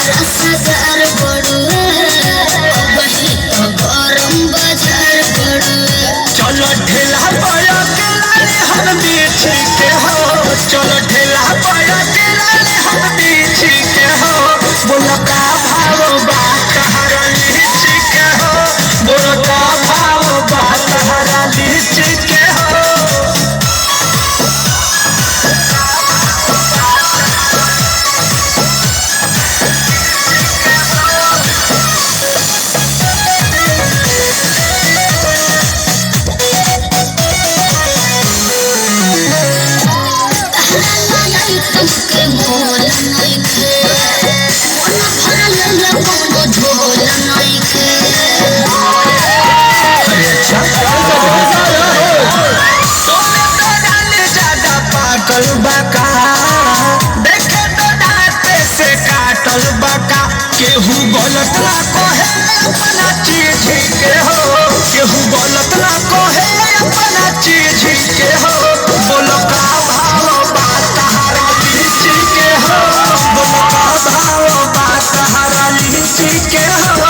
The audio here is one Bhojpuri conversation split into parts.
रसदार बड़ुए वही तो गरम बाजार बड़ुए। चलो ढेला पाया के लाले हम बीछी के हो, चलो ढेला पाया के लाले हम बीछी के हो। बोलो का भाव बा तहरा लीची के हो, बोलो का भाव बा तहरा लीची के हो। तुमके मोल नइखे मन भरल लगो झोल नइखे। अरे अच्छा सोने तो डाले ज्यादा पागल बका, देखे तो दांते से काटल बका। केहू गलत ना कहे अपना चीज के हो, केहू गलत ना कहे अपना चीज के हो। बोलो का भाव बा तहरा लीची के हो, बोलो का भाव बा तहरा लीची के हो।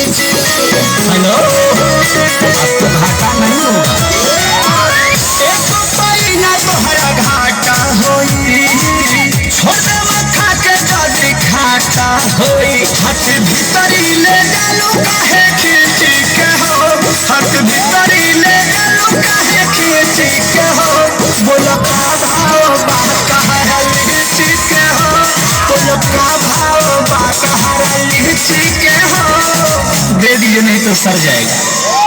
हेलो, अब तो घाटा नहीं होगा। एक पैना तोहरा घाटा होई, छोटे मखा के जदी घाटा होई। हट भीतरी ले जालू काहे खींची के हो, हट भीतरी ले जालू काहे खींची के हो। बोलो का भाव बा तहरा लीची के हो, बोलो का भाव बा तहरा लीची के हो। दे दीजिए नहीं तो सर जाएगा।